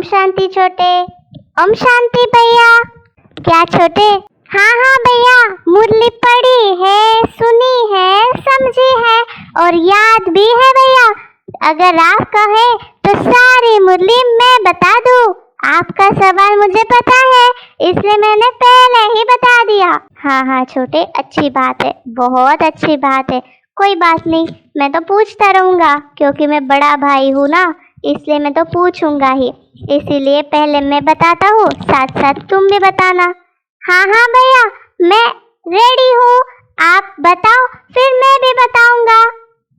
शांति छोटे। ओम शांति भैया। क्या छोटे? हाँ हाँ भैया, मुरली पढ़ी है, सुनी है, समझी है और याद भी है भैया। अगर आप कहे तो सारी मुरली मैं बता दूं। आपका सवाल मुझे पता है, इसलिए मैंने पहले ही बता दिया। हाँ हाँ छोटे, अच्छी बात है, बहुत अच्छी बात है। कोई बात नहीं, मैं तो पूछता रहूंगा क्योंकि मैं बड़ा भाई हूँ ना, इसलिए मैं तो पूछूंगा ही। इसीलिए पहले मैं बताता हूँ, साथ साथ तुम भी बताना। हाँ हाँ भैया, मैं रेडी हूँ। आप बताओ, फिर मैं भी बताऊंगा।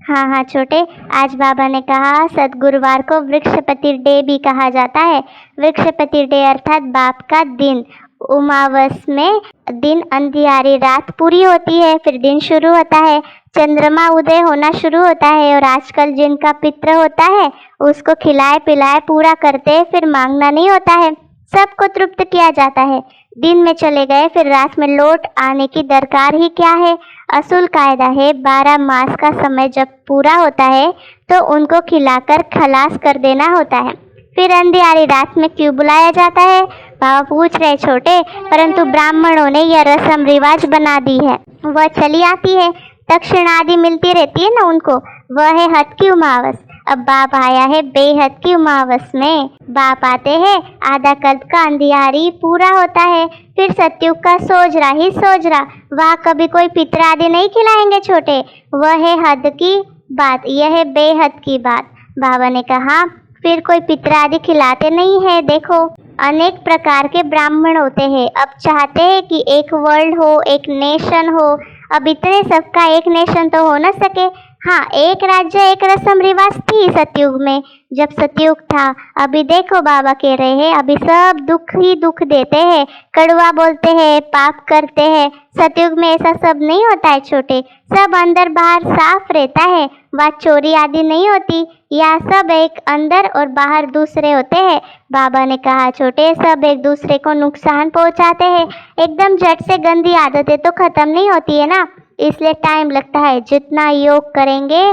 हाँ हाँ छोटे, आज बाबा ने कहा सद्गुरुवार को वृक्षपति डे भी कहा जाता है। वृक्षपति डे अर्थात बाप का दिन। उमावस में दिन अंधियारी रात पूरी होती है, फिर दिन शुरू होता है, चंद्रमा उदय होना शुरू होता है और आजकल जिनका पितृ होता है उसको खिलाए पिलाए पूरा करते हैं, फिर मांगना नहीं होता है, सबको तृप्त किया जाता है। दिन में चले गए फिर रात में लौट आने की दरकार ही क्या है। असूल कायदा है 12 मास का समय जब पूरा होता है तो उनको खिलाकर खलास कर देना होता है। फिर अंधियारी रात में क्यों बुलाया जाता है? बाबा पूछ रहे छोटे, परंतु ब्राह्मणों ने यह रस्म रिवाज बना दी है, वह चली आती है, दक्षिण आदि मिलती रहती है ना उनको। वह है हद की उमावस। अब बाप आया है बेहद की उमावस में। बाप आते हैं, आधा कल्प का अंधियारी पूरा होता है, फिर सतयुग का सोजरा ही सोजरा। वहाँ कभी कोई पितर आदि नहीं खिलाएंगे छोटे, वह है हद की बात, यह है बेहद की बात। बाबा ने कहा फिर कोई पितर आदि खिलाते नहीं है। देखो अनेक प्रकार के ब्राह्मण होते हैं, अब चाहते हैं कि एक वर्ल्ड हो, एक नेशन हो। अब इतने सबका एक नेशन तो हो न सके। हाँ, एक राज्य एक रस्म रिवाज थी सतयुग में, जब सतयुग था। अभी देखो बाबा कह रहे हैं अभी सब दुख ही दुख देते हैं, कड़वा बोलते हैं, पाप करते हैं। सतयुग में ऐसा सब नहीं होता है छोटे, सब अंदर बाहर साफ रहता है, वहाँ चोरी आदि नहीं होती। यहाँ सब एक अंदर और बाहर दूसरे होते हैं। बाबा ने कहा छोटे सब एक दूसरे को नुकसान पहुँचाते हैं। एकदम झट से गंदी आदतें तो खत्म नहीं होती है ना, इसलिए टाइम लगता है। जितना योग करेंगे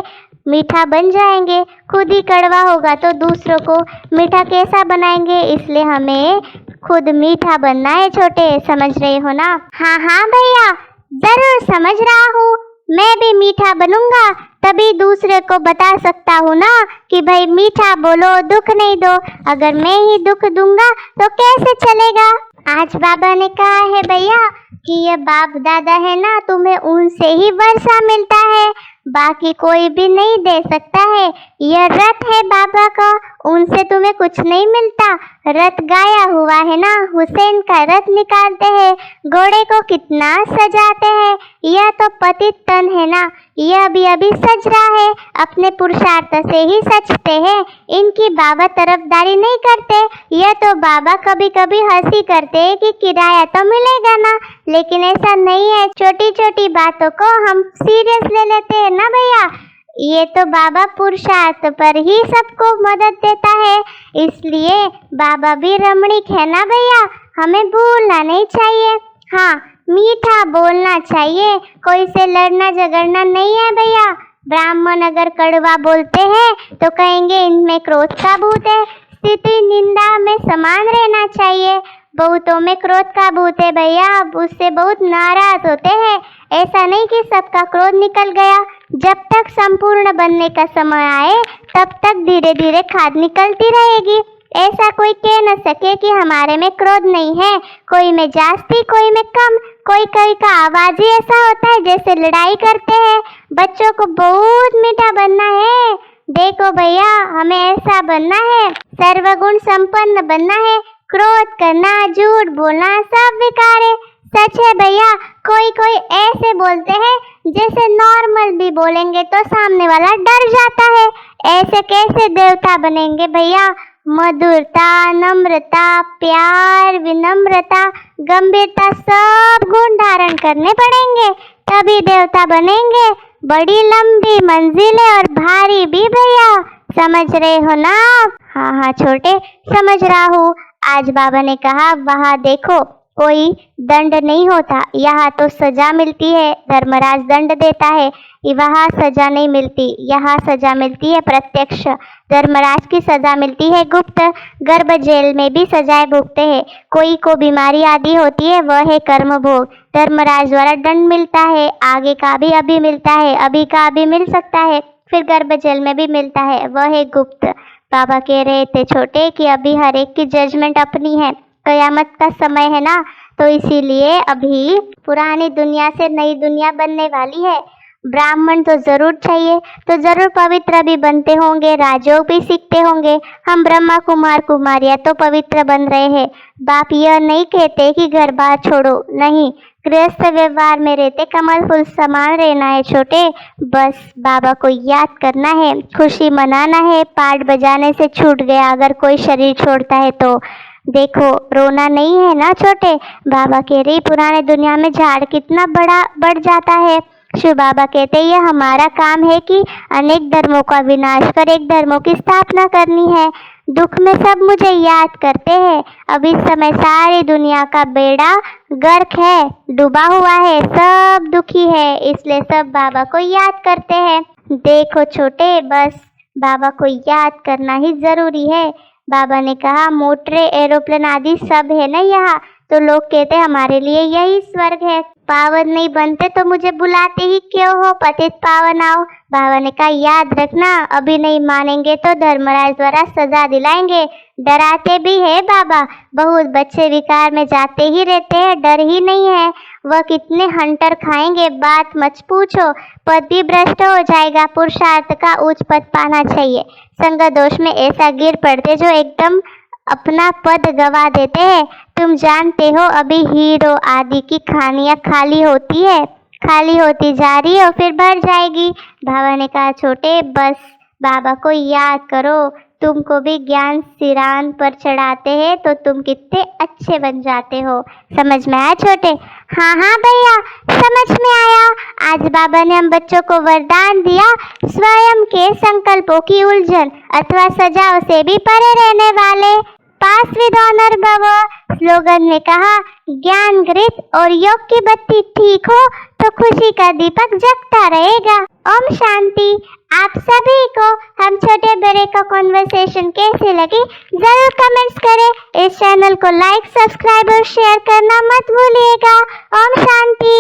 मीठा बन जाएंगे, खुद ही कड़वा होगा तो दूसरों को मीठा कैसा बनाएंगे। इसलिए हमें खुद मीठा बनना है छोटे, समझ रहे हो ना? हाँ हाँ भैया, जरूर समझ रहा हूँ। मैं भी मीठा बनूंगा, तभी दूसरे को बता सकता हूँ ना कि भाई मीठा बोलो, दुख नहीं दो। अगर मैं ही दुख दूंगा तो कैसे चलेगा? आज बाबा ने कहा है भैया कि ये बाप दादा है ना, तुम्हें उनसे ही वर्षा मिलता है, बाकी कोई भी नहीं दे सकता है। यह रथ है बाबा का, उनसे तुम्हें कुछ नहीं मिलता। रथ गाया हुआ है ना, हुसैन का रथ निकालते हैं, घोड़े को कितना सजाते हैं। यह तो पतित तन है ना, यह अभी अभी सज रहा है, अपने पुरुषार्थ से ही सजते हैं। इनकी बाबा तरफदारी नहीं करते। यह तो बाबा कभी कभी हंसी करते हैं कि किराया तो मिलेगा ना, लेकिन ऐसा नहीं है। छोटी छोटी बातों को हम सीरियस ले लेते हैं ना भैया। ये तो बाबा पुरुषार्थ पर ही सबको मदद देता है, इसलिए बाबा भी रमणीक है ना भैया, हमें भूलना नहीं चाहिए। हाँ, मीठा बोलना चाहिए, कोई से लड़ना झगड़ना नहीं है भैया। ब्राह्मण अगर कड़वा बोलते हैं तो कहेंगे इनमें क्रोध का भूत है। स्थिति निंदा में समान रहना चाहिए। बहुतों में क्रोध का भूत है भैया, उससे बहुत नाराज होते हैं। ऐसा नहीं कि सबका क्रोध निकल गया, जब तक संपूर्ण बनने का समय आए तब तक धीरे धीरे खाद निकलती रहेगी। ऐसा कोई कह न सके कि हमारे में क्रोध नहीं है, कोई में जास्ती कोई में कम। कोई कोई का आवाज ही ऐसा होता है जैसे लड़ाई करते हैं। बच्चों को बहुत मीठा बनना है। देखो भैया, हमें ऐसा बनना है, सर्वगुण संपन्न बनना है। क्रोध करना, झूठ बोलना सब विकार है। सच है भैया, कोई कोई ऐसे बोलते हैं जैसे नॉर्मल भी बोलेंगे तो सामने वाला डर जाता है। ऐसे कैसे देवता बनेंगे भैया? मधुरता, नम्रता, प्यार, विनम्रता, गंभीरता सब गुण धारण करने पड़ेंगे, तभी देवता बनेंगे। बड़ी लंबी मंजिल है और भारी भी भैया, समझ रहे हो ना? हाँ हाँ छोटे, समझ रहा हूँ। आज बाबा ने कहा वहाँ देखो कोई दंड नहीं होता। यहाँ तो सजा मिलती है, धर्मराज दंड देता है, वहाँ सजा नहीं मिलती, यहाँ सजा मिलती है प्रत्यक्ष। धर्मराज की सजा मिलती है गुप्त, गर्भ जेल में भी सजाएं भुगते हैं। कोई को बीमारी आदि होती है, वह है कर्म भोग। धर्मराज द्वारा दंड मिलता है, आगे का भी अभी मिलता है, अभी का अभी मिल सकता है, फिर गर्भ जेल में भी मिलता है, वह है गुप्त। बाबा कह रहे थे छोटे कि अभी हर एक की जजमेंट अपनी है, कयामत का समय है ना, तो इसीलिए अभी पुरानी दुनिया से नई दुनिया बनने वाली है। ब्राह्मण तो जरूर चाहिए, तो जरूर पवित्र भी बनते होंगे, राजयोग भी सीखते होंगे। हम ब्रह्मा कुमार कुमारियां तो पवित्र बन रहे हैं। बाप यह नहीं कहते कि घर बार छोड़ो, नहीं, गृहस्थ व्यवहार में रहते कमल फूल समान रहना है छोटे। बस बाबा को याद करना है, खुशी मनाना है। पाठ बजाने से छूट गया अगर कोई शरीर छोड़ता है तो देखो, रोना नहीं है ना छोटे। बाबा कह रही पुराने दुनिया में झाड़ कितना बड़ा बढ़ जाता है। शिव बाबा कहते ये हमारा काम है कि अनेक धर्मों का विनाश कर एक धर्मों की स्थापना करनी है। दुख में सब मुझे याद करते हैं। अब इस समय सारी दुनिया का बेड़ा गर्क है, डूबा हुआ है, सब दुखी है, इसलिए सब बाबा को याद करते हैं। देखो छोटे, बस बाबा को याद करना ही जरूरी है। बाबा ने कहा मोटरे एरोप्लेन आदि सब है ना यहाँ, तो लोग कहते हमारे लिए यही स्वर्ग है। पावन नहीं बनते तो मुझे बुलाते ही क्यों हो, पतित पावन आओ। बाबा ने कहा याद रखना, अभी नहीं मानेंगे तो धर्मराज द्वारा सजा दिलाएंगे। डराते भी है बाबा, बहुत बच्चे विकार में जाते ही रहते हैं, डर ही नहीं है। वह कितने हंटर खाएंगे, बात मत पूछो, पद भी भ्रष्ट हो जाएगा। पुरुषार्थ का उच्च पद पाना चाहिए। संग दोष में ऐसा गिर पड़ते जो एकदम अपना पद गवा देते हैं। तुम जानते हो अभी हीरो आदि की खानियां खाली होती है, खाली होती जा रही है और फिर भर जाएगी। बाबा ने कहा छोटे, बस बाबा को याद करो, तुमको भी ज्ञान सिरान पर चढ़ाते हैं तो तुम कितने अच्छे बन जाते हो। समझ में आया छोटे? हाँ हाँ भैया, समझ में आया। आज बाबा ने हम बच्चों को वरदान दिया, स्वयं के संकल्पों की उलझन अथवा सजाओं से भी परे रहने वाले। पास विद ऑनर भव। स्लोगन ने कहा ज्ञान गृत और योग की बत्ती ठीक हो तो खुशी का दीपक जगता रहेगा। ओम शांति। आप सभी को हम छोटे बड़े का कॉन्वर्सेशन कैसे लगी जरूर कमेंट्स करें। इस चैनल को लाइक, सब्सक्राइब और शेयर करना मत भूलिएगा। ओम शांति।